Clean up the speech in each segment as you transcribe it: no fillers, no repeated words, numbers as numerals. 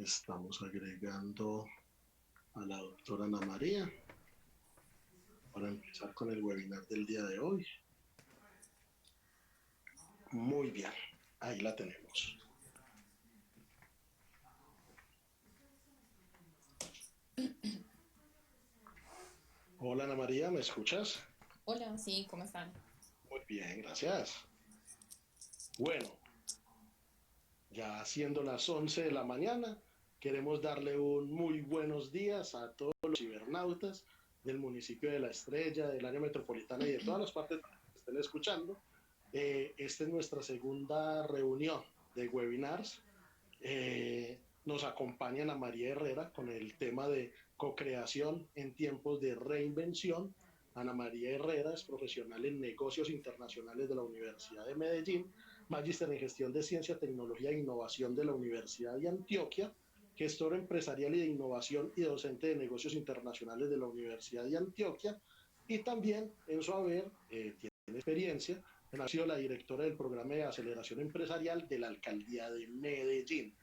Estamos agregando a la doctora Ana María para empezar con el webinar del día de hoy. Muy bien, ahí la tenemos. Hola Ana María, ¿me escuchas? Hola, sí, ¿cómo están? Muy bien, gracias. Bueno, ya siendo las 11 de la mañana, queremos darle un muy buenos días a todos los cibernautas del municipio de La Estrella, del área metropolitana y de todas las partes que estén escuchando. Esta es nuestra segunda reunión de webinars. Nos acompaña Ana María Herrera con el tema de co-creación en tiempos de reinvención. Ana María Herrera es profesional en negocios internacionales de la Universidad de Medellín, magíster en gestión de ciencia, tecnología e innovación de la Universidad de Antioquia, gestor empresarial y de innovación y docente de negocios internacionales de la Universidad de Antioquia, y también en su haber tiene experiencia ha sido la directora del programa de aceleración empresarial de la alcaldía de Medellín.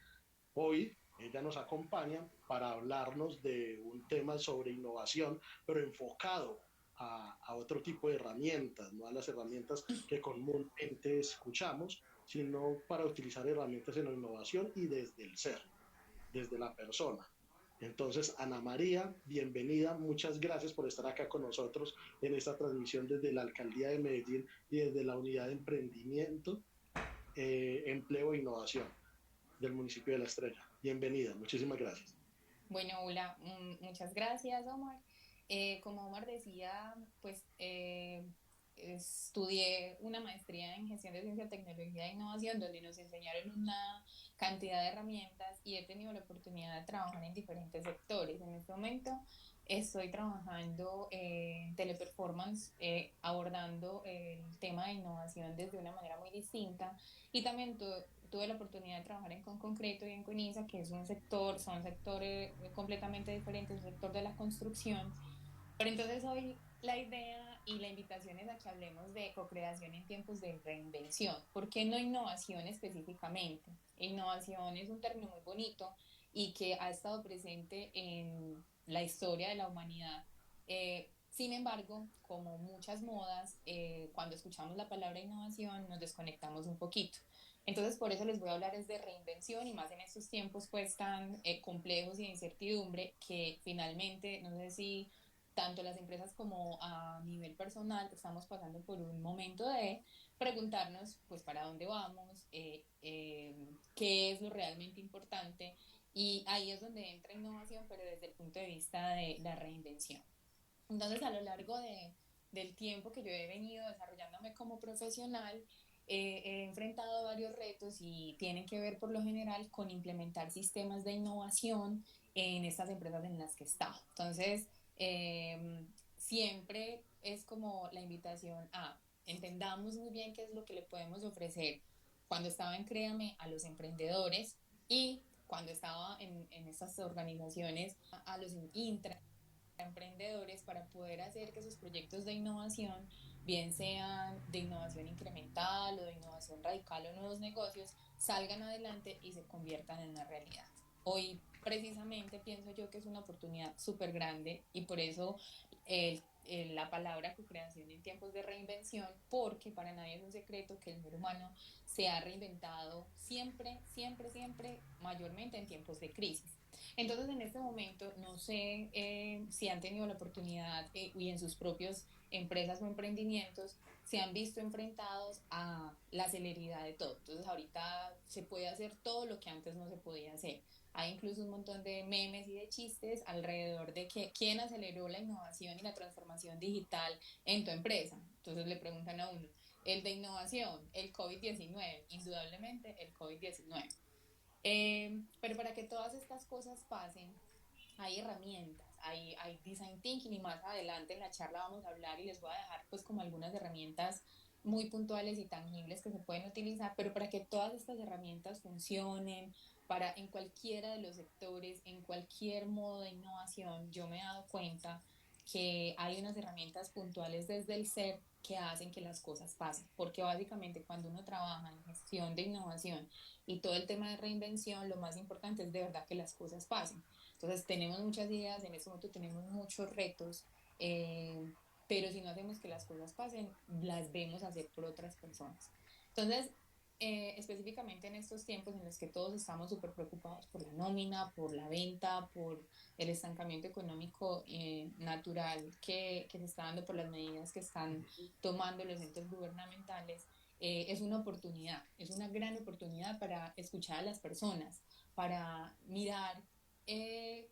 Hoy ella nos acompaña para hablarnos de un tema sobre innovación, pero enfocado a otro tipo de herramientas, no a las herramientas que comúnmente escuchamos, sino para utilizar herramientas en la innovación y desde el ser, desde la persona. Entonces, Ana María, bienvenida, muchas gracias por estar acá con nosotros en esta transmisión desde la Alcaldía de Medellín y desde la Unidad de Emprendimiento, Empleo e Innovación del municipio de La Estrella. Bienvenida, muchísimas gracias. Bueno, hola, muchas gracias, Omar. Como Omar decía, pues estudié una maestría en gestión de ciencia, tecnología e innovación, donde nos enseñaron una cantidad de herramientas y he tenido la oportunidad de trabajar en diferentes sectores. En este momento estoy trabajando en teleperformance, abordando el tema de innovación desde una manera muy distinta y también tuve la oportunidad de trabajar en Concreto y en Coiniza, que es un sector, son sectores completamente diferentes, un sector de la construcción. Pero entonces hoy la idea y la invitación es a que hablemos de co-creación en tiempos de reinvención. ¿Por qué no innovación específicamente? Innovación es un término muy bonito y que ha estado presente en la historia de la humanidad. Sin embargo, como muchas modas, cuando escuchamos la palabra innovación nos desconectamos un poquito. Entonces, por eso les voy a hablar es de reinvención y más en estos tiempos pues tan complejos y de incertidumbre que finalmente, no sé si tanto las empresas como a nivel personal estamos pasando por un momento de preguntarnos pues para dónde vamos, qué es lo realmente importante y ahí es donde entra innovación, pero desde el punto de vista de la reinvención. Entonces, a lo largo del tiempo que yo he venido desarrollándome como profesional, he enfrentado varios retos y tienen que ver por lo general con implementar sistemas de innovación en estas empresas en las que he estado. Entonces, siempre es como la invitación a entendamos muy bien qué es lo que le podemos ofrecer cuando estaba en Créame a los emprendedores y cuando estaba en estas organizaciones a los intra emprendedores para poder hacer que esos proyectos de innovación, bien sean de innovación incremental o de innovación radical o nuevos negocios, salgan adelante y se conviertan en una realidad. Hoy precisamente pienso yo que es una oportunidad súper grande y por eso la palabra co-creación en tiempos de reinvención, porque para nadie es un secreto que el ser humano se ha reinventado siempre, siempre, siempre, mayormente en tiempos de crisis. Entonces, en este momento, no sé si han tenido la oportunidad y en sus propias empresas o emprendimientos se han visto enfrentados a la celeridad de todo. Entonces, ahorita se puede hacer todo lo que antes no se podía hacer. Hay incluso un montón de memes y de chistes alrededor de que quién aceleró la innovación y la transformación digital en tu empresa. Entonces le preguntan a uno, el de innovación, el COVID-19, indudablemente el COVID-19. Pero para que todas estas cosas pasen, hay herramientas, hay design thinking y más adelante en la charla vamos a hablar y les voy a dejar pues como algunas herramientas muy puntuales y tangibles que se pueden utilizar, pero para que todas estas herramientas funcionen, para en cualquiera de los sectores, en cualquier modo de innovación, yo me he dado cuenta que hay unas herramientas puntuales desde el ser que hacen que las cosas pasen, porque básicamente cuando uno trabaja en gestión de innovación y todo el tema de reinvención, lo más importante es de verdad que las cosas pasen. Entonces tenemos muchas ideas, en este momento tenemos muchos retos, eh, pero si no hacemos que las cosas pasen, las vemos hacer por otras personas. Entonces, específicamente en estos tiempos en los que todos estamos súper preocupados por la nómina, por la venta, por el estancamiento económico natural que se está dando por las medidas que están tomando los entes gubernamentales, es una oportunidad, es una gran oportunidad para escuchar a las personas, para mirar eh,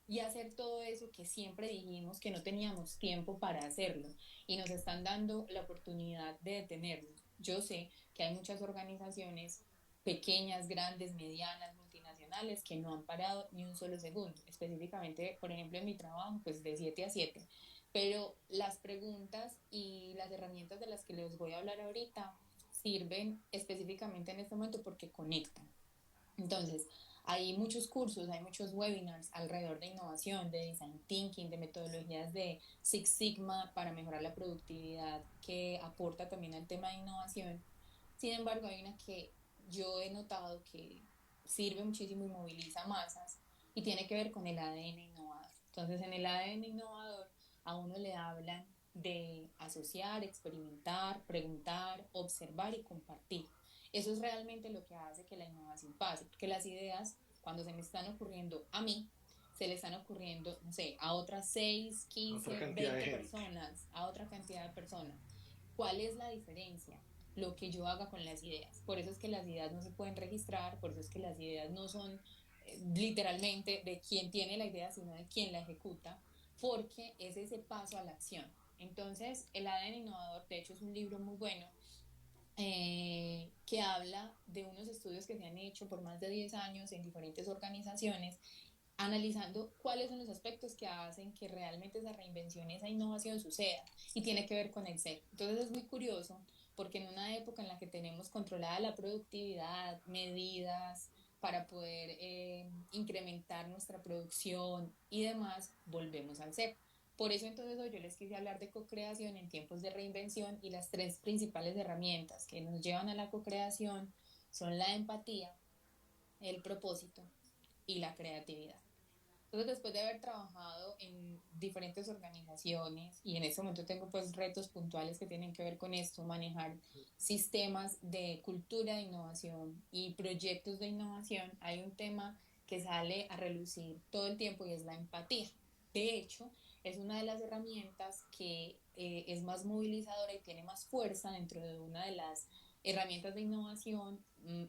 y hacer todo eso que siempre dijimos que no teníamos tiempo para hacerlo y nos están dando la oportunidad de detenerlo. Yo sé que hay muchas organizaciones pequeñas, grandes, medianas, multinacionales que no han parado ni un solo segundo, específicamente, por ejemplo, en mi trabajo, pues de 7 a 7. Pero las preguntas y las herramientas de las que les voy a hablar ahorita sirven específicamente en este momento porque conectan. Entonces, hay muchos cursos, hay muchos webinars alrededor de innovación, de design thinking, de metodologías de Six Sigma para mejorar la productividad que aporta también al tema de innovación. Sin embargo, hay una que yo he notado que sirve muchísimo y moviliza masas y tiene que ver con el ADN innovador. Entonces, en el ADN innovador a uno le hablan de asociar, experimentar, preguntar, observar y compartir. Eso es realmente lo que hace que la innovación pase, porque las ideas, cuando se me están ocurriendo a mí, se le están ocurriendo, no sé, a otras 6, Otra 15, cantidad de 20 gente. personas, a otra cantidad de personas. ¿Cuál es la diferencia? Lo que yo haga con las ideas. Por eso es que las ideas no se pueden registrar, por eso es que las ideas no son literalmente de quien tiene la idea, sino de quien la ejecuta, porque es ese paso a la acción. Entonces, el ADN innovador, de hecho, es un libro muy bueno que habla de unos estudios que se han hecho por más de 10 años en diferentes organizaciones, analizando cuáles son los aspectos que hacen que realmente esa reinvención, esa innovación suceda y tiene que ver con el ser. Entonces es muy curioso porque en una época en la que tenemos controlada la productividad, medidas para poder incrementar nuestra producción y demás, volvemos al ser. Por eso entonces hoy yo les quise hablar de co-creación en tiempos de reinvención y las tres principales herramientas que nos llevan a la co-creación son la empatía, el propósito y la creatividad. Entonces, después de haber trabajado en diferentes organizaciones y en este momento tengo pues retos puntuales que tienen que ver con esto, manejar sistemas de cultura de innovación y proyectos de innovación, hay un tema que sale a relucir todo el tiempo y es la empatía. De hecho, es una de las herramientas que es más movilizadora y tiene más fuerza dentro de una de las herramientas de innovación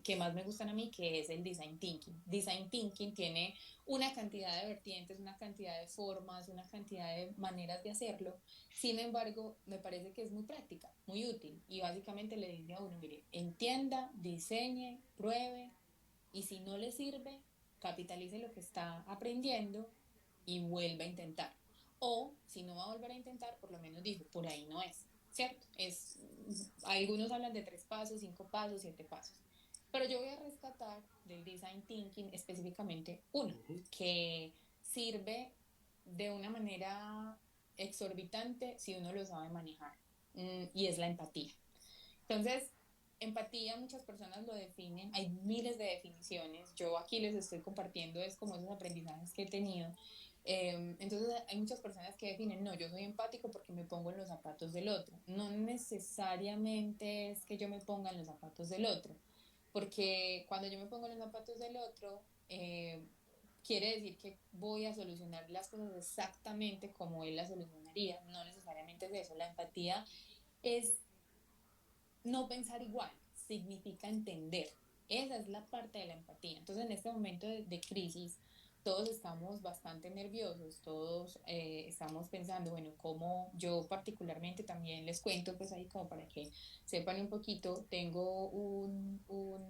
que más me gustan a mí, que es el design thinking. Design thinking tiene una cantidad de vertientes, una cantidad de formas, una cantidad de maneras de hacerlo. Sin embargo, me parece que es muy práctica, muy útil y básicamente le dice a uno, mire, entienda, diseñe, pruebe y si no le sirve, capitalice lo que está aprendiendo y vuelva a intentar. O si no va a volver a intentar, por lo menos dijo, por ahí no es, ¿cierto? Algunos hablan de 3 pasos, 5 pasos, 7 pasos. Pero yo voy a rescatar del design thinking específicamente uno, que sirve de una manera exorbitante si uno lo sabe manejar, y es la empatía. Entonces, empatía muchas personas lo definen, hay miles de definiciones, yo aquí les estoy compartiendo es como esos aprendizajes que he tenido. Entonces hay muchas personas que definen, no, yo soy empático porque me pongo en los zapatos del otro. No necesariamente es que yo me ponga en los zapatos del otro, porque cuando yo me pongo en los zapatos del otro, quiere decir que voy a solucionar las cosas exactamente como él las solucionaría. No necesariamente es eso. La empatía es no pensar igual, significa entender. Esa es la parte de la empatía. Entonces, en este momento de crisis, todos estamos bastante nerviosos, todos estamos pensando, bueno, como yo particularmente también les cuento, pues ahí como para que sepan un poquito, tengo un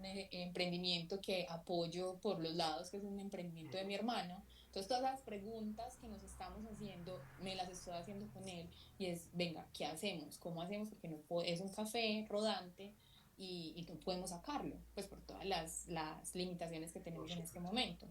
emprendimiento que apoyo por los lados, que es un emprendimiento de mi hermano. Entonces, todas las preguntas que nos estamos haciendo, me las estoy haciendo con él y es, venga, ¿qué hacemos? ¿Cómo hacemos? Porque no es un café rodante y no podemos sacarlo, pues por todas las limitaciones que Por tenemos en este supuesto. momento.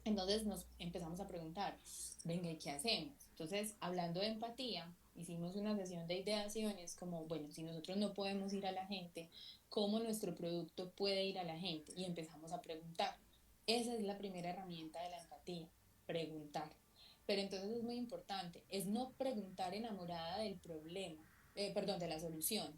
Entonces nos empezamos a preguntar, venga, ¿y qué hacemos? Entonces, hablando de empatía, hicimos una sesión de ideaciones como, bueno, si nosotros no podemos ir a la gente, ¿cómo nuestro producto puede ir a la gente? Y empezamos a preguntar. Esa es la primera herramienta de la empatía, preguntar. Pero entonces es muy importante, es no preguntar enamorada del problema, perdón, de la solución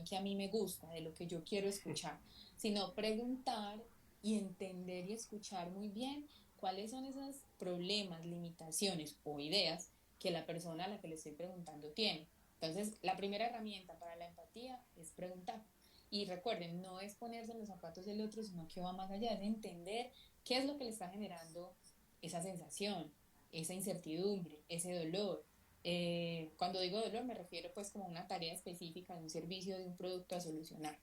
que a mí me gusta, de lo que yo quiero escuchar, sino preguntar y entender y escuchar muy bien cuáles son esos problemas, limitaciones o ideas que la persona a la que le estoy preguntando tiene. Entonces, la primera herramienta para la empatía es preguntar. Y recuerden, no es ponerse en los zapatos del otro, sino que va más allá, es entender qué es lo que le está generando esa sensación, esa incertidumbre, ese dolor. Cuando digo dolor me refiero pues como a una tarea específica de un servicio, de un producto a solucionar.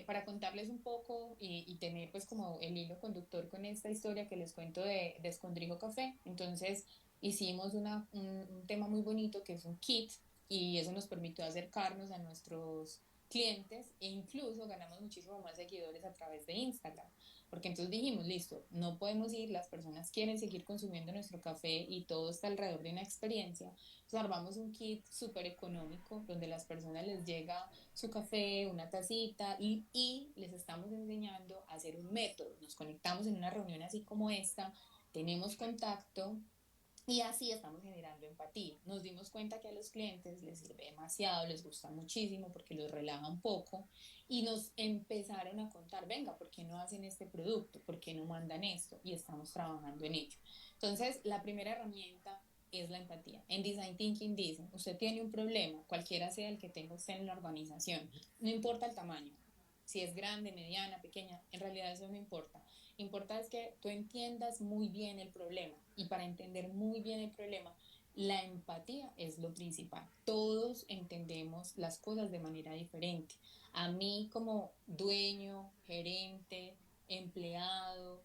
Para contarles un poco y tener pues como el hilo conductor con esta historia que les cuento de Escondrijo Café, entonces hicimos un tema muy bonito que es un kit y eso nos permitió acercarnos a nuestros clientes e incluso ganamos muchísimo más seguidores a través de Instagram, porque entonces dijimos, listo, no podemos ir, las personas quieren seguir consumiendo nuestro café y todo está alrededor de una experiencia, entonces armamos un kit súper económico donde las personas les llega su café, una tacita y les estamos enseñando a hacer un método. Nos conectamos en una reunión así como esta, tenemos contacto y así estamos generando empatía. Nos dimos cuenta que a los clientes les sirve demasiado, les gusta muchísimo porque los relaja un poco y nos empezaron a contar, venga, ¿por qué no hacen este producto? ¿Por qué no mandan esto? Y estamos trabajando en ello. Entonces, la primera herramienta es la empatía. En Design Thinking dicen, usted tiene un problema, cualquiera sea el que tenga usted en la organización, no importa el tamaño, si es grande, mediana, pequeña, en realidad eso no importa. Importa es que tú entiendas muy bien el problema y para entender muy bien el problema, la empatía es lo principal. Todos entendemos las cosas de manera diferente. A mí como dueño, gerente, empleado,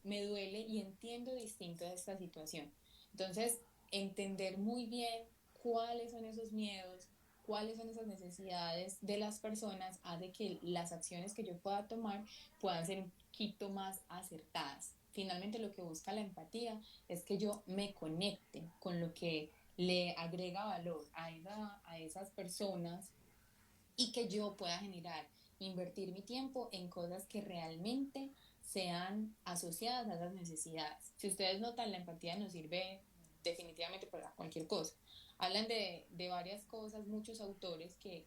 me duele y entiendo distinto de esta situación. Entonces, entender muy bien cuáles son esos miedos, cuáles son esas necesidades de las personas hace que las acciones que yo pueda tomar puedan ser un poquito más acertadas. Finalmente lo que busca la empatía es que yo me conecte con lo que le agrega valor a esas personas y que yo pueda generar, invertir mi tiempo en cosas que realmente sean asociadas a esas necesidades. Si ustedes notan, la empatía nos sirve definitivamente para cualquier cosa. Hablan de varias cosas, muchos autores que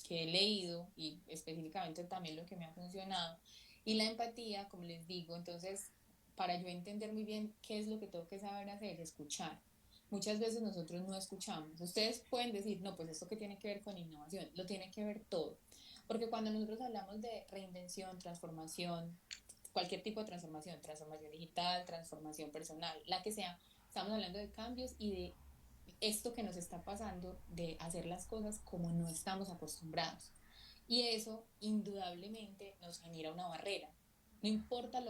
he leído y específicamente también lo que me ha funcionado. Y la empatía, como les digo, entonces, para yo entender muy bien qué es lo que tengo que saber hacer, escuchar. Muchas veces nosotros no escuchamos. Ustedes pueden decir, no, pues esto que tiene que ver con innovación, lo tiene que ver todo. Porque cuando nosotros hablamos de reinvención, transformación, cualquier tipo de transformación, transformación digital, transformación personal, la que sea, estamos hablando de cambios y de esto que nos está pasando, de hacer las cosas como no estamos acostumbrados. Y eso indudablemente nos genera una barrera. No importa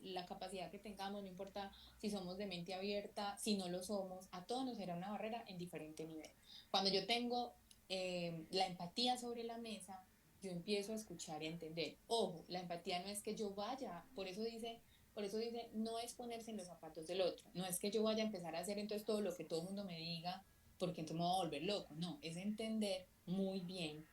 la capacidad que tengamos, no importa si somos de mente abierta, si no lo somos, a todos nos genera una barrera en diferente nivel. Cuando yo tengo la empatía sobre la mesa, yo empiezo a escuchar y a entender. Ojo, la empatía no es que yo vaya, por eso dice, no es ponerse en los zapatos del otro, no es que yo vaya a empezar a hacer entonces todo lo que todo el mundo me diga, porque entonces me voy a volver loco, no, es entender muy bien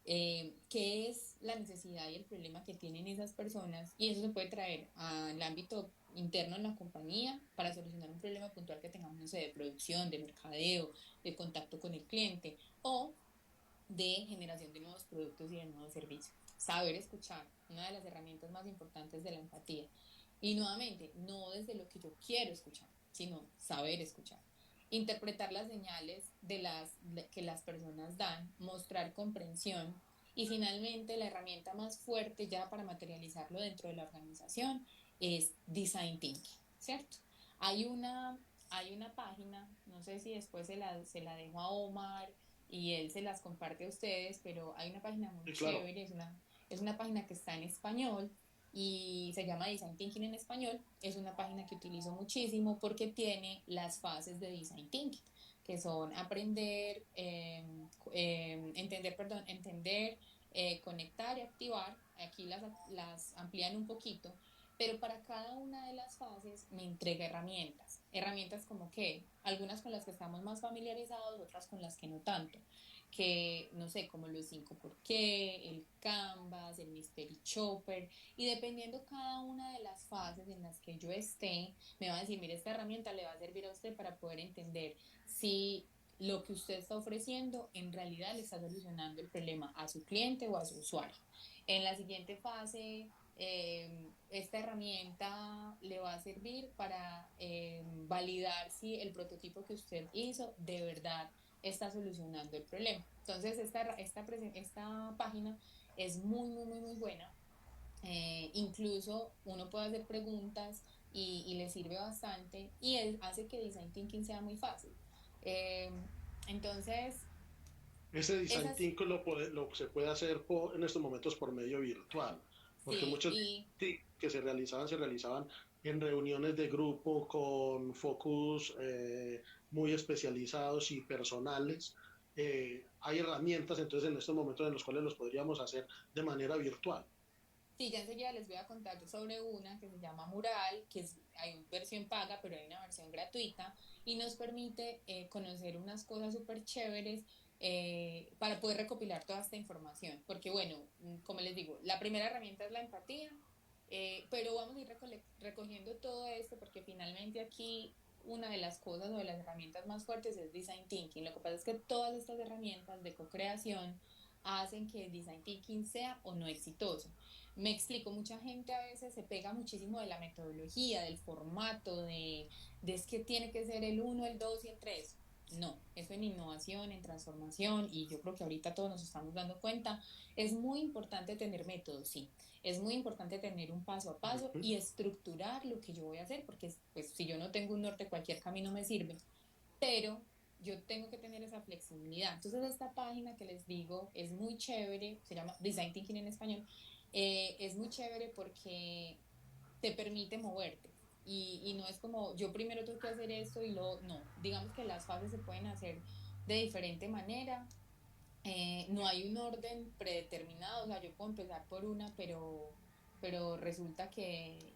qué es la necesidad y el problema que tienen esas personas y eso se puede traer al ámbito interno en la compañía para solucionar un problema puntual que tengamos, no sé, de producción, de mercadeo, de contacto con el cliente o de generación de nuevos productos y de nuevos servicios. Saber escuchar, una de las herramientas más importantes de la empatía. Y nuevamente, no desde lo que yo quiero escuchar, sino saber escuchar. Interpretar las señales que las personas dan, mostrar comprensión y finalmente la herramienta más fuerte ya para materializarlo dentro de la organización es Design Thinking, ¿cierto? Hay una, hay una página, no sé si después se la dejo a Omar y él se las comparte a ustedes, pero hay una página muy Sí, claro. chévere, es una página que está en español y se llama Design Thinking en español. Es una página que utilizo muchísimo porque tiene las fases de Design Thinking, que son aprender, conectar y activar. Aquí las amplían un poquito, pero para cada una de las fases me entrega herramientas. Herramientas como que, algunas con las que estamos más familiarizados, otras con las que no tanto. Que, no sé, como los 5 por qué, el Canvas, el Mystery Chopper, y dependiendo cada una de las fases en las que yo esté, me va a decir, mire, esta herramienta le va a servir a usted para poder entender si lo que usted está ofreciendo en realidad le está solucionando el problema a su cliente o a su usuario. En la siguiente fase, esta herramienta le va a servir para validar si el prototipo que usted hizo de verdad está solucionando el problema. Entonces, esta página es muy, muy, muy, muy buena. Incluso uno puede hacer preguntas y le sirve bastante y él hace que Design Thinking sea muy fácil. Eh, entonces, Ese design esas, thinking se puede hacer en estos momentos por medio virtual, porque sí, muchos y que se realizaban en reuniones de grupo con focus muy especializados y personales. Hay herramientas entonces en estos momentos en los cuales los podríamos hacer de manera virtual. sí, ya enseguida les voy a contar sobre una que se llama Mural, hay una versión paga, pero hay una versión gratuita y nos permite conocer unas cosas súper chéveres para poder recopilar toda esta información. Porque bueno, como les digo, la primera herramienta es la empatía, pero vamos a ir recogiendo todo esto porque finalmente aquí una de las cosas o de las herramientas más fuertes es Design Thinking. Lo que pasa es que todas estas herramientas de co-creación hacen que el Design Thinking sea o no exitoso. Me explico, mucha gente a veces se pega muchísimo de la metodología, del formato, de es que tiene que ser el uno, el 2 y el 3. No, eso en innovación, en transformación, y yo creo que ahorita todos nos estamos dando cuenta, es muy importante tener métodos, sí. Es muy importante tener un paso a paso Ujú. y estructurar lo que yo voy a hacer, porque pues, si yo no tengo un norte, cualquier camino me sirve. Pero yo tengo que tener esa flexibilidad. Entonces esta página que les digo es muy chévere, se llama Design Thinking en español, es muy chévere porque te permite moverte. Y no es como yo primero tengo que hacer esto y luego no. Digamos que las fases se pueden hacer de diferente manera. No hay un orden predeterminado, o sea, yo puedo empezar por una, pero resulta que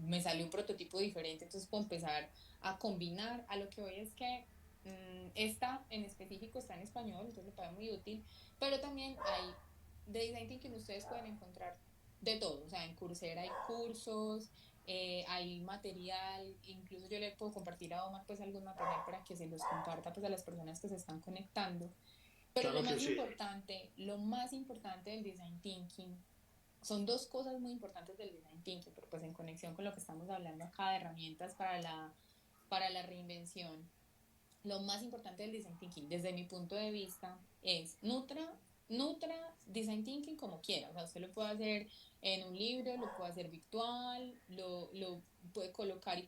me salió un prototipo diferente, entonces puedo empezar a combinar. A lo que voy es que esta en específico está en español, entonces me parece muy útil, pero también hay de design thinking ustedes pueden encontrar de todo, o sea, en Coursera hay cursos, hay material, incluso yo le puedo compartir a Omar pues algún material para que se los comparta pues a las personas que se están conectando. Pero Claro que sí. lo más importante del design thinking son dos cosas muy importantes del design thinking, pero pues en conexión con lo que estamos hablando acá de herramientas para la reinvención. Lo más importante del design thinking, desde mi punto de vista, es nutra design thinking como quiera. O sea, usted lo puede hacer en un libro, lo puede hacer virtual, lo puede colocar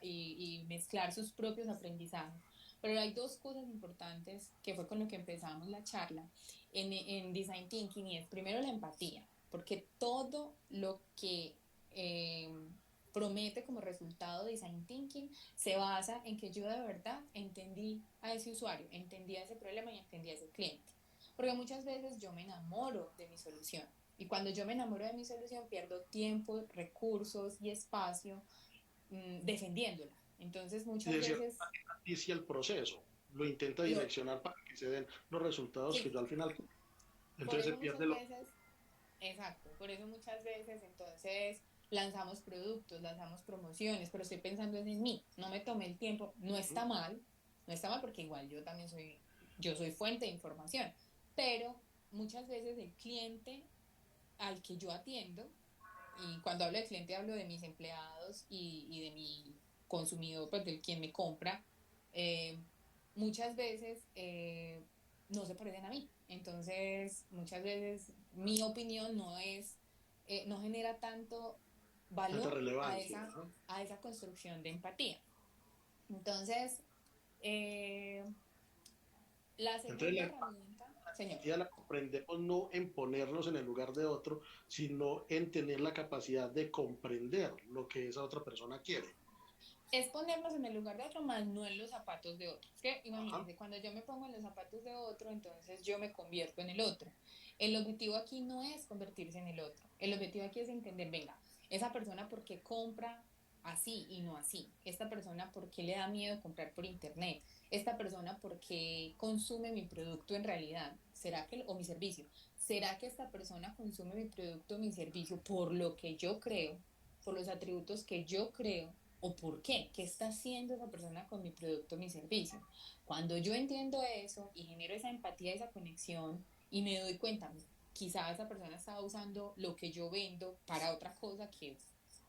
y mezclar sus propios aprendizajes. Pero hay dos cosas importantes que fue con lo que empezamos la charla en design thinking y es primero la empatía, porque todo lo que promete como resultado de design thinking se basa en que yo de verdad entendí a ese usuario, entendí a ese problema y entendí a ese cliente. Porque muchas veces yo me enamoro de mi solución. Y cuando yo me enamoro de mi solución, pierdo tiempo, recursos y espacio defendiéndola. Entonces, Y muchas de cierta veces, manera inicia el proceso, lo intenta lo, direccionar para que se den los resultados que sí, yo al final. por Entonces se eso pierde muchas lo. veces, exacto, por eso muchas veces entonces lanzamos productos, lanzamos promociones, pero estoy pensando en mí, no me tomé el tiempo, no está mal, no está mal porque igual yo también yo soy fuente de información, pero muchas veces el cliente al que yo atiendo, y cuando hablo de cliente hablo de mis empleados y de mi consumidor, pues del quien me compra, eh, muchas veces no se parecen a mí. Entonces, muchas veces mi opinión no genera tanto Tanta valor relevancia, ¿no? a esa construcción de empatía. Entonces, eh, la Entonces segunda herramienta, señor. empatía la comprendemos no en ponernos en el lugar de otro, sino en tener la capacidad de comprender lo que esa otra persona quiere. es ponernos en el lugar de otro, más no en los zapatos de otro. Es que Ajá. imagínense, cuando yo me pongo en los zapatos de otro, entonces yo me convierto en el otro. El objetivo aquí no es convertirse en el otro. El objetivo aquí es entender, venga, esa persona por qué compra así y no así. Esta persona por qué le da miedo comprar por internet. Esta persona por qué consume mi producto en realidad. ¿Será que, o mi servicio? ¿Será que esta persona consume mi producto o mi servicio por lo que yo creo, por los atributos que yo creo? ¿O por qué? ¿Qué está haciendo esa persona con mi producto o mi servicio? Cuando yo entiendo eso y genero esa empatía, esa conexión y me doy cuenta, quizá esa persona estaba usando lo que yo vendo para otra cosa que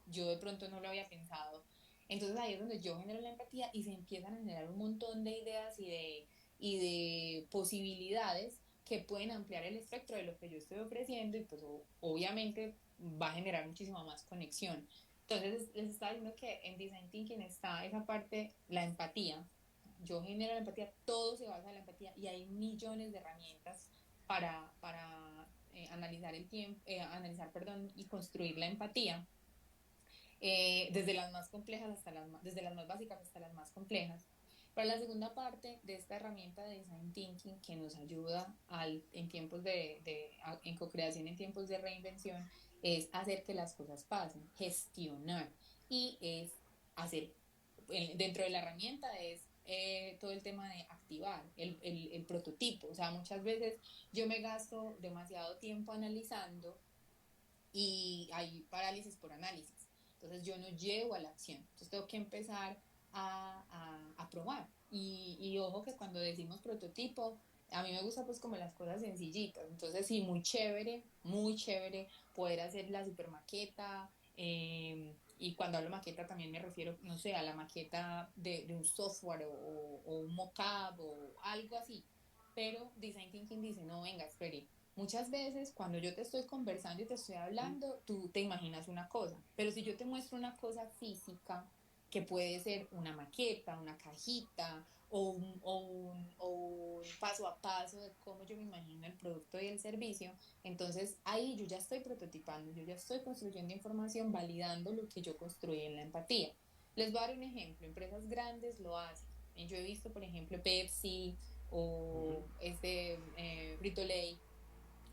yo de pronto no lo había pensado. Entonces ahí es donde yo genero la empatía y se empiezan a generar un montón de ideas y de posibilidades que pueden ampliar el espectro de lo que yo estoy ofreciendo y pues obviamente va a generar muchísima más conexión. Entonces les estaba diciendo que en Design Thinking está esa parte, la empatía. Yo genero la empatía, todo se basa en la empatía y hay millones de herramientas para analizar el tiempo, analizar, perdón, y construir la empatía, desde las más complejas desde las más básicas hasta las más complejas. Para la segunda parte de esta herramienta de Design Thinking que nos ayuda en tiempos en co-creación, en tiempos de reinvención, es hacer que las cosas pasen, gestionar y es hacer, dentro de la herramienta es todo el tema de activar el prototipo. O sea, muchas veces yo me gasto demasiado tiempo analizando y hay parálisis por análisis. Entonces yo no llego a la acción. Entonces tengo que empezar a probar. Y ojo que cuando decimos prototipo, a mí me gusta pues como las cosas sencillitas. Entonces sí, muy chévere poder hacer la super maqueta. Y cuando hablo maqueta también me refiero, no sé, a la maqueta de un software o un mockup o algo así. Pero Design Thinking dice, no, venga, espere, muchas veces cuando yo te estoy conversando y te estoy hablando, tú te imaginas una cosa, pero si yo te muestro una cosa física, que puede ser una maqueta, una cajita o un paso a paso de cómo yo me imagino el producto y el servicio, entonces ahí yo ya estoy prototipando, yo ya estoy construyendo información, validando lo que yo construí en la empatía. Les voy a dar un ejemplo, empresas grandes lo hacen. Yo he visto, por ejemplo, Pepsi o Frito-Lay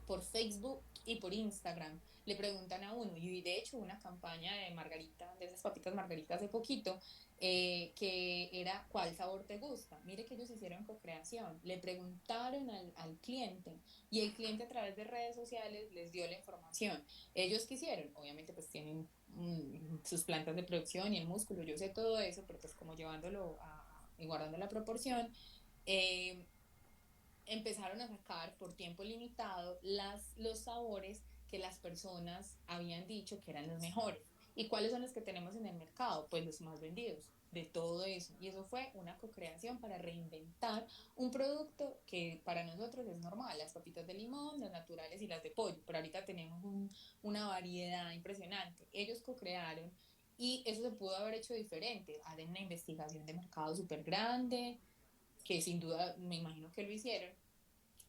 por Facebook y por Instagram. Le preguntan a uno, y de hecho una campaña de margarita, de esas papitas margarita hace poquito, que era ¿cuál sabor te gusta? Mire que ellos hicieron co-creación, le preguntaron al cliente y el cliente a través de redes sociales les dio la información. Ellos quisieron, obviamente pues tienen sus plantas de producción y el músculo, yo sé todo eso, pero pues como llevándolo y guardando la proporción, eh, empezaron a sacar por tiempo limitado los sabores que las personas habían dicho que eran los mejores. ¿Y cuáles son los que tenemos en el mercado? Pues los más vendidos de todo eso. Y eso fue una co-creación para reinventar un producto que para nosotros es normal, las papitas de limón, las naturales y las de pollo, pero ahorita tenemos una variedad impresionante. Ellos co-crearon y eso se pudo haber hecho diferente. Hacen una investigación de mercado súper grande, que sin duda me imagino que lo hicieron,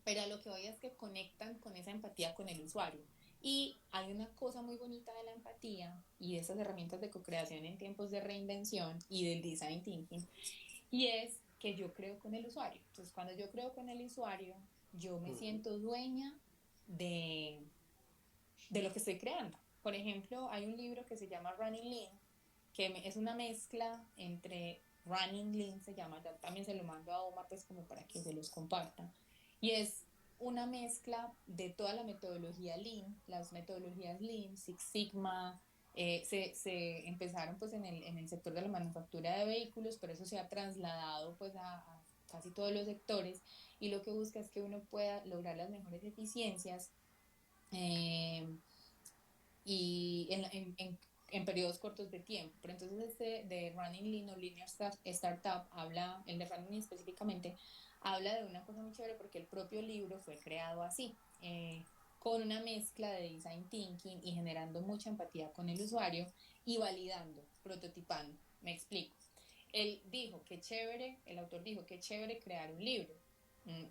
pero a lo que voy es que conectan con esa empatía con el usuario. Y hay una cosa muy bonita de la empatía y de esas herramientas de co-creación en tiempos de reinvención y del design thinking, y es que yo creo con el usuario. Entonces, cuando yo creo con el usuario, yo me Ujú. siento dueña de, de lo que estoy creando. Por ejemplo, hay un libro que se llama Running Lean, que es una mezcla entre Running Lean, se llama, ya también se lo mando a Omar pues como para que se los comparta, y es una mezcla de toda la metodología Lean, las metodologías Lean, Six Sigma, se empezaron pues en el sector de la manufactura de vehículos, pero eso se ha trasladado pues a casi todos los sectores, y lo que busca es que uno pueda lograr las mejores eficiencias, eh, y en periodos cortos de tiempo. Pero entonces este de Running Lean o Linear Startup habla, el de Running Lean específicamente, habla de una cosa muy chévere porque el propio libro fue creado así, con una mezcla de design thinking y generando mucha empatía con el usuario y validando, prototipando. Me explico. Él dijo que chévere, el autor dijo que chévere crear un libro,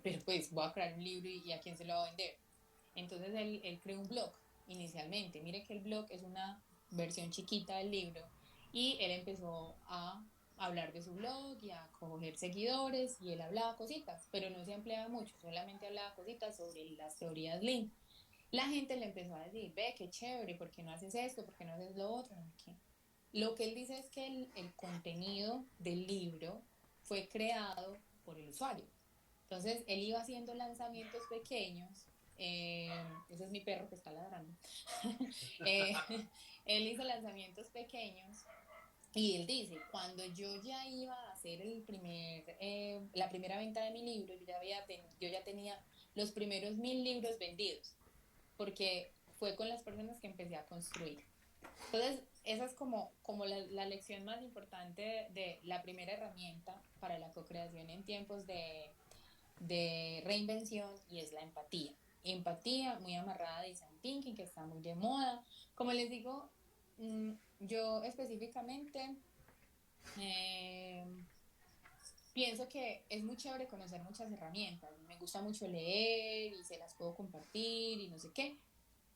pero pues voy a crear un libro y a quién se lo va a vender. Entonces él creó un blog inicialmente. Mire que el blog es una versión chiquita del libro y él empezó a hablar de su blog y a coger seguidores, y él hablaba cositas, pero no se empleaba mucho, solamente hablaba cositas sobre las teorías Lean. La gente le empezó a decir, ve, qué chévere, ¿por qué no haces esto? ¿Por qué no haces lo otro? No sé qué. Lo que él dice es que el contenido del libro fue creado por el usuario. Entonces, él iba haciendo lanzamientos pequeños. Ese es mi perro que está ladrando. eh, él hizo lanzamientos pequeños y él dice, cuando yo ya iba a hacer la primera venta de mi libro, yo ya tenía los primeros 1000 libros vendidos, porque fue con las personas que empecé a construir. Entonces, esa es como la lección más importante de la primera herramienta para la co-creación en tiempos de reinvención, y es la empatía. Empatía muy amarrada a design thinking, que está muy de moda. Como les digo, yo específicamente eh, pienso que es muy chévere conocer muchas herramientas. Me gusta mucho leer y se las puedo compartir y no sé qué,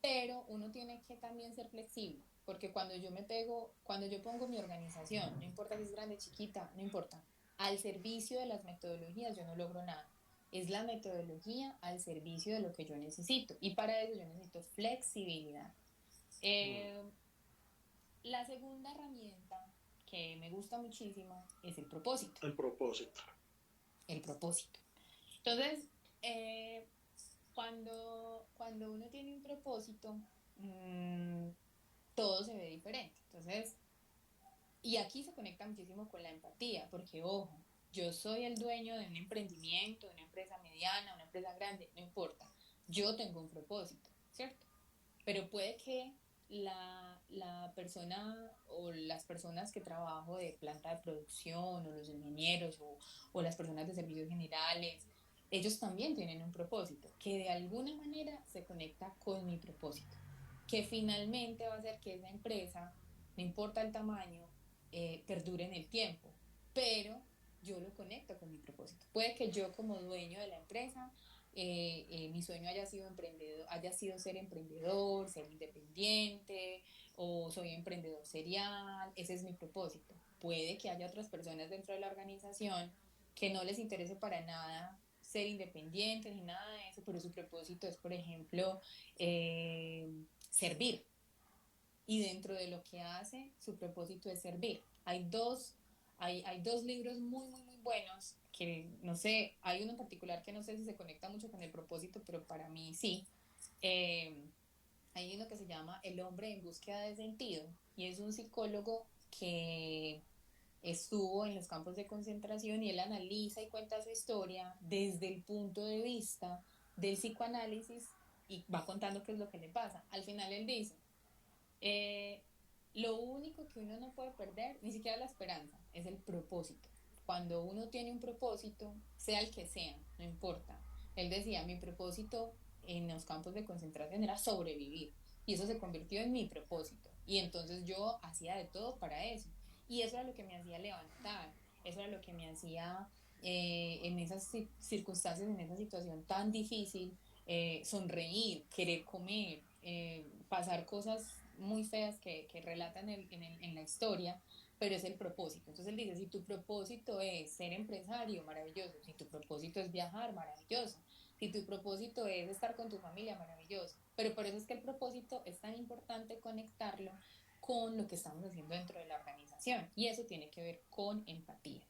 pero uno tiene que también ser flexible, porque cuando yo pongo mi organización, no importa si es grande, chiquita, no importa, al servicio de las metodologías, yo no logro nada. Es la metodología al servicio de lo que yo necesito, y para eso yo necesito flexibilidad. Mm. Eh, la segunda herramienta que me gusta muchísimo es el propósito. El propósito. El propósito. Entonces, eh, cuando uno tiene un propósito, mmm, todo se ve diferente. Entonces, y aquí se conecta muchísimo con la empatía, porque ojo, yo soy el dueño de un emprendimiento, de una empresa mediana, una empresa grande, no importa. Yo tengo un propósito, ¿cierto? Pero puede que la persona o las personas que trabajo de planta de producción, o los ingenieros, o las personas de servicios generales, ellos también tienen un propósito que de alguna manera se conecta con mi propósito, que finalmente va a hacer que esa empresa, no importa el tamaño, perdure en el tiempo, pero yo lo conecto con mi propósito. Puede que yo, como dueño de la empresa, mi sueño haya sido ser emprendedor, ser independiente, o soy emprendedor serial. Ese es mi propósito. Puede que haya otras personas dentro de la organización que no les interese para nada ser independientes ni nada de eso, pero su propósito es, por ejemplo, servir. Y dentro de lo que hace, su propósito es servir. Hay dos libros muy, muy, muy buenos que, no sé, hay uno en particular que no sé si se conecta mucho con el propósito, pero para mí sí. Eh, Hay uno que se llama El hombre en búsqueda de sentido, y es un psicólogo que estuvo en los campos de concentración, y él analiza y cuenta su historia desde el punto de vista del psicoanálisis, y va contando qué es lo que le pasa. Al final él dice, eh, lo único que uno no puede perder, ni siquiera la esperanza, es el propósito. Cuando uno tiene un propósito, sea el que sea, no importa. Él decía, mi propósito en los campos de concentración era sobrevivir, y eso se convirtió en mi propósito. Y entonces yo hacía de todo para eso. Y eso era lo que me hacía levantar, eso era lo que me hacía, en esas circunstancias, en esa situación tan difícil, sonreír, querer comer, pasar cosas muy feas que relatan en la historia, pero es el propósito. Entonces él dice, si tu propósito es ser empresario, maravilloso; si tu propósito es viajar, maravilloso; si tu propósito es estar con tu familia, maravilloso. Pero por eso es que el propósito es tan importante conectarlo con lo que estamos haciendo dentro de la organización, y eso tiene que ver con empatía.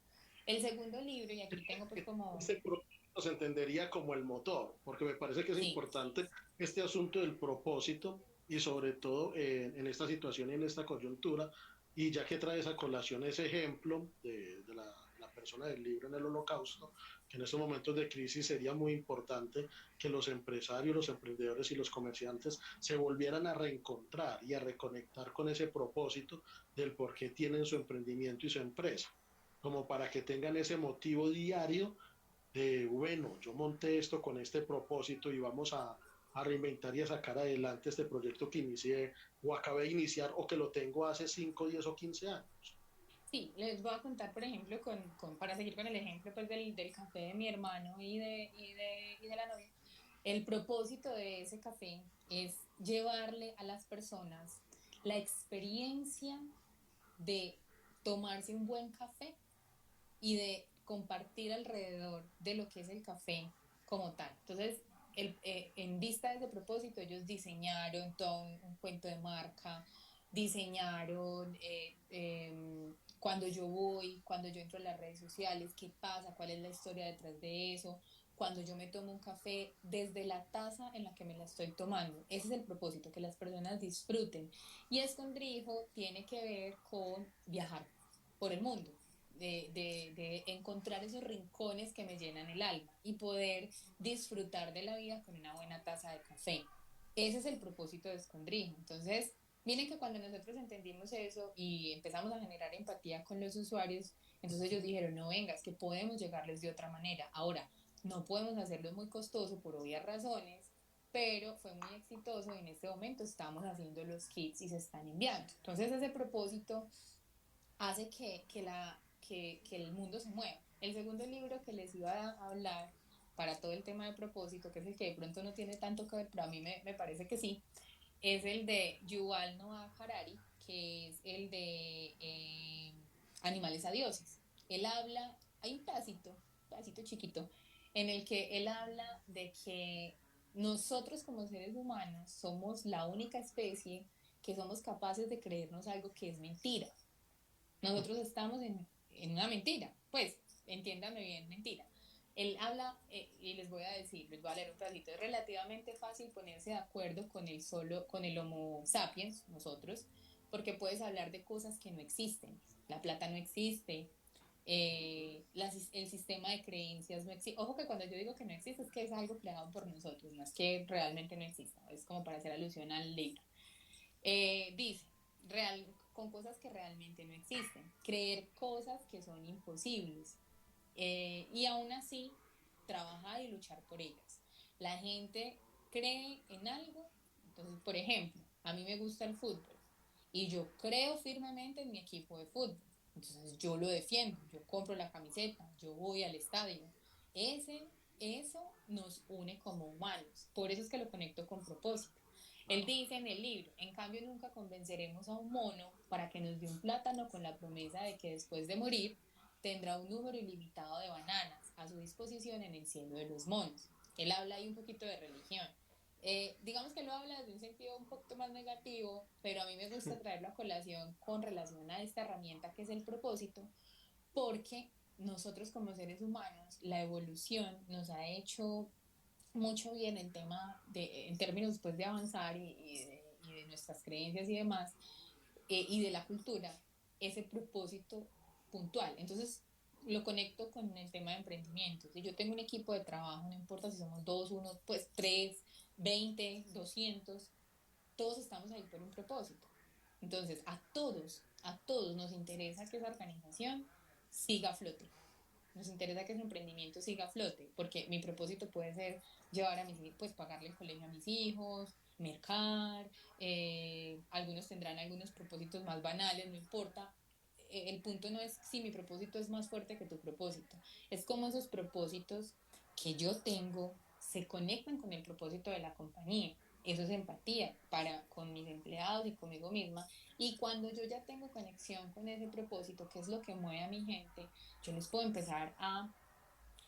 El segundo libro, y aquí tengo pues como... Este propósito se entendería como el motor, porque me parece que es Sí, importante este asunto del propósito y sobre todo en esta situación y en esta coyuntura, y ya que traes a colación ese ejemplo de la persona del libro en el Holocausto, que en estos momentos de crisis sería muy importante que los empresarios, los emprendedores y los comerciantes se volvieran a reencontrar y a reconectar con ese propósito del por qué tienen su emprendimiento y su empresa, como para que tengan ese motivo diario de, bueno, yo monté esto con este propósito y vamos a reinventar y a sacar adelante este proyecto que inicié o acabé de iniciar o que lo tengo hace 5, 10 o 15 años. sí, les voy a contar, por ejemplo, para seguir con el ejemplo pues, del café de mi hermano y de la novia. El propósito de ese café es llevarle a las personas la experiencia de tomarse un buen café y de compartir alrededor de lo que es el café como tal. Entonces, en vista de ese propósito, ellos diseñaron todo un cuento de marca, diseñaron cuando yo voy, cuando yo entro a las redes sociales, qué pasa, cuál es la historia detrás de eso, cuando yo me tomo un café, desde la taza en la que me la estoy tomando. Ese es el propósito, que las personas disfruten. Y Escondrijo tiene que ver con viajar por el mundo, de encontrar esos rincones que me llenan el alma y poder disfrutar de la vida con una buena taza de café. Ese es el propósito de Escondrijo. Entonces, miren que cuando nosotros entendimos eso y empezamos a generar empatía con los usuarios, entonces ellos dijeron, no, venga, es que podemos llegarles de otra manera. Ahora, no podemos hacerlo muy costoso por obvias razones, pero fue muy exitoso y en este momento estamos haciendo los kits y se están enviando. Entonces ese propósito hace que el mundo se mueva. El segundo libro que les iba a hablar para todo el tema de propósito, que es el que de pronto no tiene tanto que ver, pero a mí me parece que sí, es el de Yuval Noah Harari, que es el de Animales a Dioses. Él habla, hay un pedacito chiquito, en el que él habla de que nosotros como seres humanos somos la única especie que somos capaces de creernos algo que es mentira. Nosotros estamos en una mentira, pues, entiéndame bien, mentira. Él habla, y les voy a decir, les voy a leer un pedacito, es relativamente fácil ponerse de acuerdo con el Homo sapiens, nosotros, porque puedes hablar de cosas que no existen. La plata no existe, el sistema de creencias no existe. Ojo que cuando yo digo que no existe es que es algo creado por nosotros, no es que realmente no exista, es como para hacer alusión al libro. Dice, con cosas que realmente no existen, creer cosas que son imposibles y aún así trabajar y luchar por ellas. La gente cree en algo, entonces, por ejemplo, a mí me gusta el fútbol y yo creo firmemente en mi equipo de fútbol. Entonces yo lo defiendo, yo compro la camiseta, yo voy al estadio. Ese, eso nos une como humanos. Por eso es que lo conecto con propósito. Él dice en el libro, en cambio nunca convenceremos a un mono para que nos dé un plátano con la promesa de que después de morir tendrá un número ilimitado de bananas a su disposición en el cielo de los monos. Él habla ahí un poquito de religión. Digamos que lo habla desde un sentido un poquito más negativo, pero a mí me gusta traerlo a colación con relación a esta herramienta que es el propósito, porque nosotros como seres humanos, la evolución nos ha hecho mucho bien en tema de, en términos pues de avanzar y de nuestras creencias y demás, y de la cultura, ese propósito puntual. Entonces, lo conecto con el tema de emprendimiento. Si yo tengo un equipo de trabajo, no importa si somos dos, uno, pues tres, 20, 200, todos estamos ahí por un propósito. Entonces, a todos nos interesa que esa organización siga a flote. Nos interesa que ese emprendimiento siga a flote, porque mi propósito puede ser llevar a mis hijos, pues pagarle el colegio a mis hijos, mercar, algunos tendrán algunos propósitos más banales, no importa. El punto no es si mi propósito es más fuerte que tu propósito, es como esos propósitos que yo tengo se conectan con el propósito de la compañía. Eso es empatía para con mis empleados y conmigo misma. Y cuando yo ya tengo conexión con ese propósito, que es lo que mueve a mi gente, yo les puedo empezar a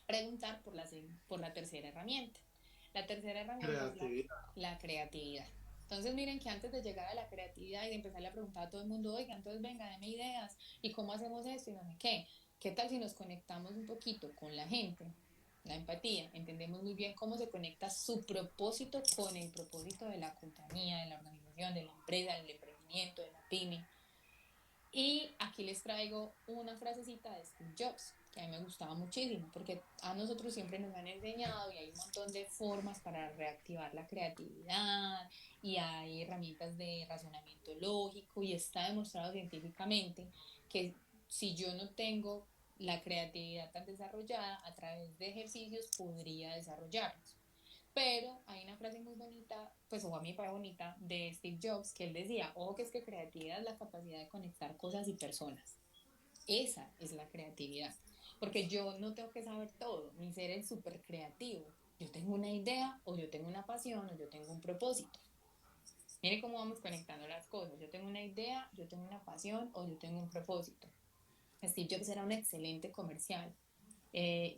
preguntar por la tercera herramienta. La tercera herramienta es Creatividad. la creatividad. Entonces miren que antes de llegar a la creatividad y de empezarle a preguntar a todo el mundo, oiga, entonces venga, deme ideas y cómo hacemos esto y no sé qué tal si nos conectamos un poquito con la gente, la empatía, entendemos muy bien cómo se conecta su propósito con el propósito de la compañía, de la organización, de la empresa, del emprendimiento, de la pyme. Y aquí les traigo una frasecita de Steve Jobs, que a mí me gustaba muchísimo, porque a nosotros siempre nos han enseñado y hay un montón de formas para reactivar la creatividad y hay herramientas de razonamiento lógico y está demostrado científicamente que si yo no tengo la creatividad tan desarrollada, a través de ejercicios podría desarrollarlos. Pero hay una frase muy bonita, pues o a mí me parece bonita, de Steve Jobs, que él decía, ojo que es que creatividad es la capacidad de conectar cosas y personas. Esa es la creatividad. Porque yo no tengo que saber todo, ni ser el súper creativo. Yo tengo una idea, o yo tengo una pasión, o yo tengo un propósito. Mire cómo vamos conectando las cosas. Yo tengo una idea, yo tengo una pasión, o yo tengo un propósito. Steve Jobs era un excelente comercial. Eh,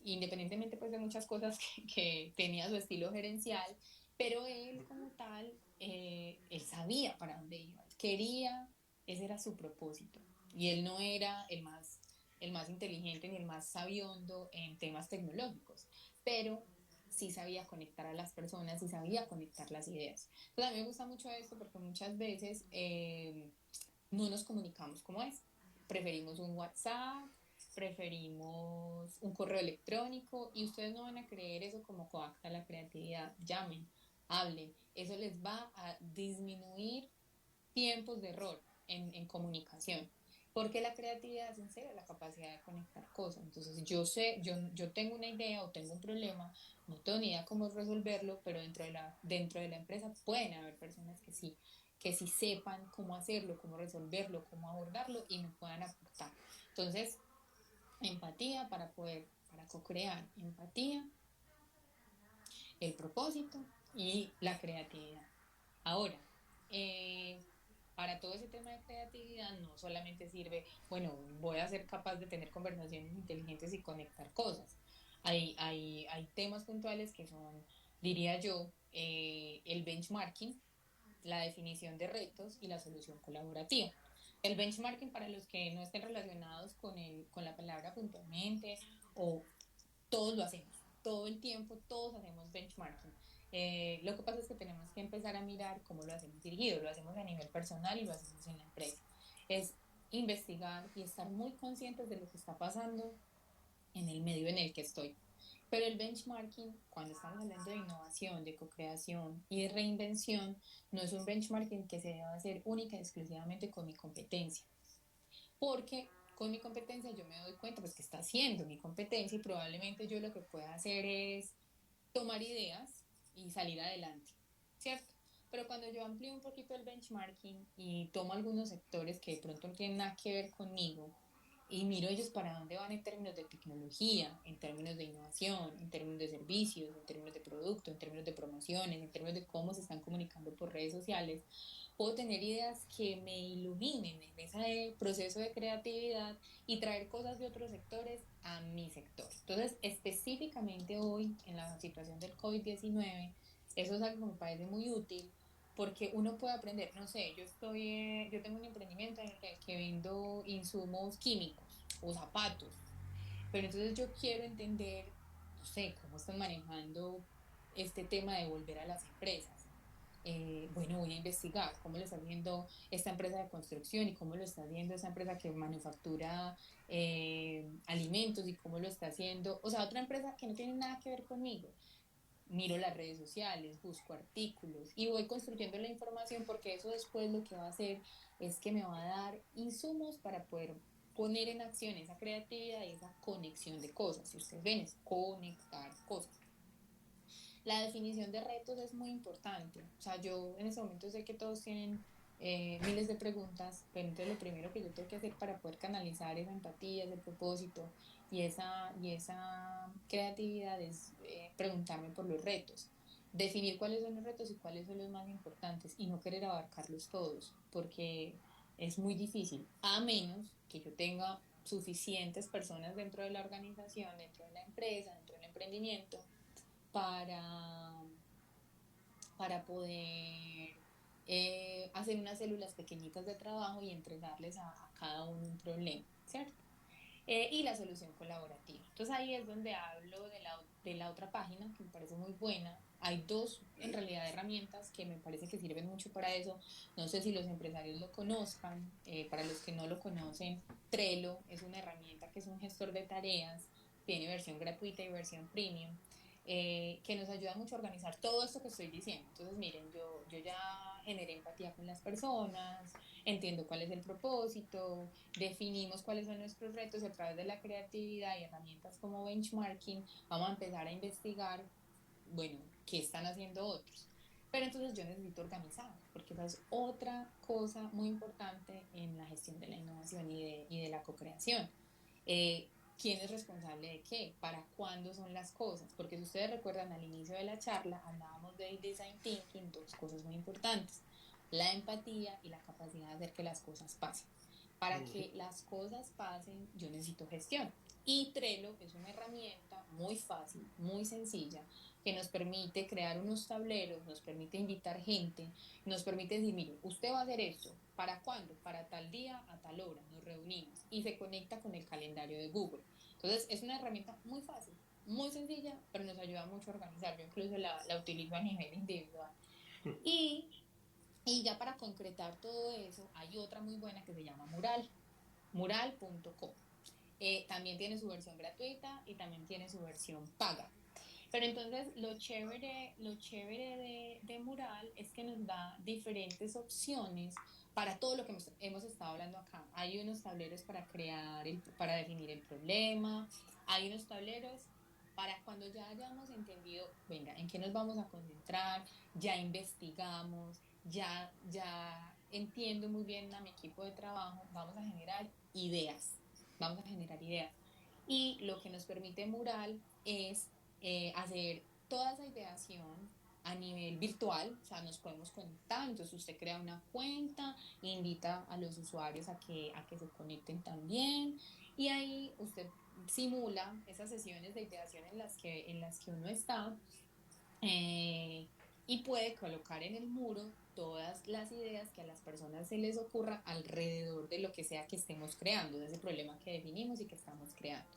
Independientemente pues de muchas cosas que tenía su estilo gerencial, pero él como tal, él sabía para dónde iba, él quería, ese era su propósito, y él no era el más inteligente ni el más sabiondo en temas tecnológicos, pero sí sabía conectar a las personas y sabía conectar las ideas. Entonces a mí me gusta mucho esto porque muchas veces no nos comunicamos como es. Preferimos un WhatsApp, preferimos un correo electrónico y ustedes no van a creer eso como coacta la creatividad. Llamen, hablen. Eso les va a disminuir tiempos de error en comunicación. Porque la creatividad es en serio la capacidad de conectar cosas. Entonces yo sé, yo tengo una idea o tengo un problema, no tengo ni idea cómo resolverlo, pero dentro de la empresa pueden haber personas que sí sepan cómo hacerlo, cómo resolverlo, cómo abordarlo y me puedan aportar. Entonces, empatía para co-crear, empatía, el propósito y la creatividad. Ahora, eh, para todo ese tema de creatividad no solamente sirve, bueno, voy a ser capaz de tener conversaciones inteligentes y conectar cosas. Hay temas puntuales que son, diría yo, el benchmarking, la definición de retos y la solución colaborativa. El benchmarking, para los que no estén relacionados con la palabra puntualmente, o todos lo hacemos, todo el tiempo, todos hacemos benchmarking. Lo que pasa es que tenemos que empezar a mirar cómo lo hacemos dirigido, lo hacemos a nivel personal y lo hacemos en la empresa. Es investigar y estar muy conscientes de lo que está pasando en el medio en el que estoy. Pero el benchmarking, cuando estamos hablando de innovación, de co-creación y de reinvención, no es un benchmarking que se deba hacer única y exclusivamente con mi competencia, porque con mi competencia yo me doy cuenta pues que está haciendo mi competencia y probablemente yo lo que pueda hacer es tomar ideas y salir adelante, ¿cierto? Pero cuando yo amplío un poquito el benchmarking y tomo algunos sectores que de pronto no tienen nada que ver conmigo y miro ellos para dónde van en términos de tecnología, en términos de innovación, en términos de servicios, en términos de producto, en términos de promociones, en términos de cómo se están comunicando por redes sociales, puedo tener ideas que me iluminen en ese proceso de creatividad y traer cosas de otros sectores a mi sector. Entonces, específicamente hoy, en la situación del COVID-19, eso es algo que me parece muy útil porque uno puede aprender, no sé, yo tengo un emprendimiento en el que vendo insumos químicos o zapatos, pero entonces yo quiero entender, no sé, cómo están manejando este tema de volver a las empresas. Bueno, voy a investigar cómo lo está haciendo esta empresa de construcción y cómo lo está haciendo esta empresa que manufactura alimentos y cómo lo está haciendo, o sea, otra empresa que no tiene nada que ver conmigo. Miro las redes sociales, busco artículos y voy construyendo la información porque eso después lo que va a hacer es que me va a dar insumos para poder poner en acción esa creatividad y esa conexión de cosas. Si ustedes ven, es conectar cosas. La definición de retos es muy importante. O sea, yo en este momento sé que todos tienen miles de preguntas, pero entonces lo primero que yo tengo que hacer para poder canalizar esa empatía, ese propósito y esa creatividad es preguntarme por los retos. Definir cuáles son los retos y cuáles son los más importantes y no querer abarcarlos todos, porque es muy difícil, a menos que yo tenga suficientes personas dentro de la organización, dentro de la empresa, dentro del emprendimiento, para, para poder hacer unas células pequeñitas de trabajo y entregarles a cada uno un problema, ¿cierto? Y la solución colaborativa. Entonces ahí es donde hablo de la otra página, que me parece muy buena. Hay dos, en realidad, herramientas que me parece que sirven mucho para eso. No sé si los empresarios lo conozcan. Para los que no lo conocen, Trello es una herramienta que es un gestor de tareas. Tiene versión gratuita y versión premium. Que nos ayuda mucho a organizar todo esto que estoy diciendo. Entonces, miren, yo ya generé empatía con las personas, entiendo cuál es el propósito, definimos cuáles son nuestros retos y a través de la creatividad y herramientas como benchmarking, vamos a empezar a investigar, bueno, qué están haciendo otros. Pero entonces yo necesito organizar, porque esa es otra cosa muy importante en la gestión de la innovación y de la co-creación. ¿Quién es responsable de qué? ¿Para cuándo son las cosas? Porque si ustedes recuerdan al inicio de la charla, hablábamos de design thinking, dos cosas muy importantes, la empatía y la capacidad de hacer que las cosas pasen. Para que las cosas pasen, yo necesito gestión. Y Trello es una herramienta muy fácil, muy sencilla, que nos permite crear unos tableros, nos permite invitar gente, nos permite decir, mire, usted va a hacer esto, ¿para cuándo? Para tal día, a tal hora, nos reunimos y se conecta con el calendario de Google. Entonces, es una herramienta muy fácil, muy sencilla, pero nos ayuda mucho a organizar. Yo incluso la utilizo a nivel individual. Y y ya para concretar todo eso, hay otra muy buena que se llama Mural, mural.com. También tiene su versión gratuita y también tiene su versión paga. Pero entonces lo chévere de Mural es que nos da diferentes opciones para todo lo que hemos estado hablando acá. Hay unos tableros para para definir el problema, hay unos tableros para cuando ya hayamos entendido, venga, en qué nos vamos a concentrar, ya investigamos, ya entiendo muy bien a mi equipo de trabajo, vamos a generar ideas, vamos a generar ideas. Y lo que nos permite Mural es hacer toda esa ideación a nivel virtual, o sea, nos podemos conectar, entonces usted crea una cuenta, invita a los usuarios a que se conecten también y ahí usted simula esas sesiones de ideación en las que uno está eh, y puede colocar en el muro todas las ideas que a las personas se les ocurra alrededor de lo que sea que estemos creando, de ese problema que definimos y que estamos creando.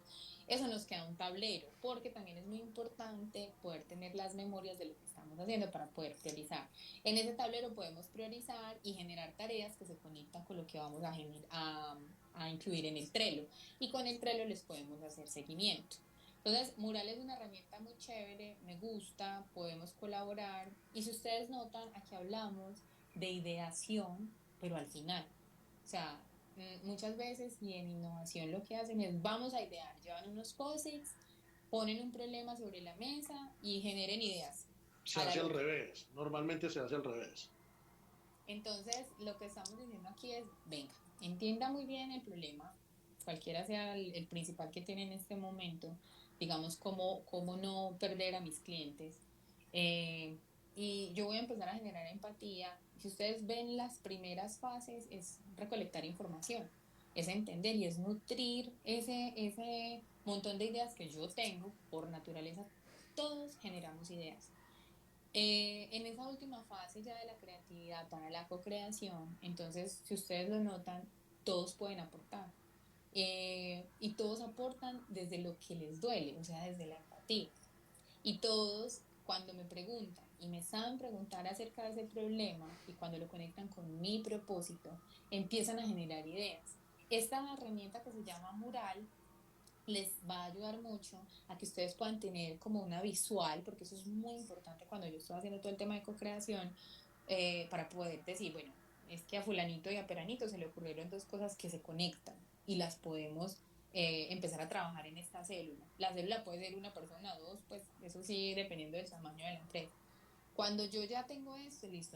Eso nos queda un tablero, porque también es muy importante poder tener las memorias de lo que estamos haciendo para poder priorizar. En ese tablero podemos priorizar y generar tareas que se conectan con lo que vamos a incluir en el Trello. Y con el Trello les podemos hacer seguimiento. Entonces, Mural es una herramienta muy chévere, me gusta, podemos colaborar. Y si ustedes notan, aquí hablamos de ideación, pero al final. O sea, muchas veces y en innovación lo que hacen es vamos a idear, llevan unos posits, ponen un problema sobre la mesa y generen ideas Se a la hace al loca. revés, normalmente se hace al revés. Entonces, lo que estamos diciendo aquí es, venga, entienda muy bien el problema, cualquiera sea el principal que tiene en este momento, digamos, cómo no perder a mis clientes. Eh, y yo voy a empezar a generar empatía. Si ustedes ven las primeras fases, es recolectar información, es entender y es nutrir ese montón de ideas que yo tengo por naturaleza. Todos generamos ideas. En esa última fase ya de la creatividad para la co-creación, entonces, si ustedes lo notan, todos pueden aportar. Y todos aportan desde lo que les duele, o sea, desde la empatía. Y todos, cuando me preguntan y me saben preguntar acerca de ese problema y cuando lo conectan con mi propósito, empiezan a generar ideas. Esta herramienta que se llama Mural les va a ayudar mucho a que ustedes puedan tener como una visual, porque eso es muy importante cuando yo estoy haciendo todo el tema de co-creación, para poder decir, bueno, es que a fulanito y a peranito se le ocurrieron dos cosas que se conectan y las podemos empezar a trabajar en esta célula. La célula puede ser una persona, dos, pues eso sí, dependiendo del tamaño de la empresa. Cuando yo ya tengo esto, listo,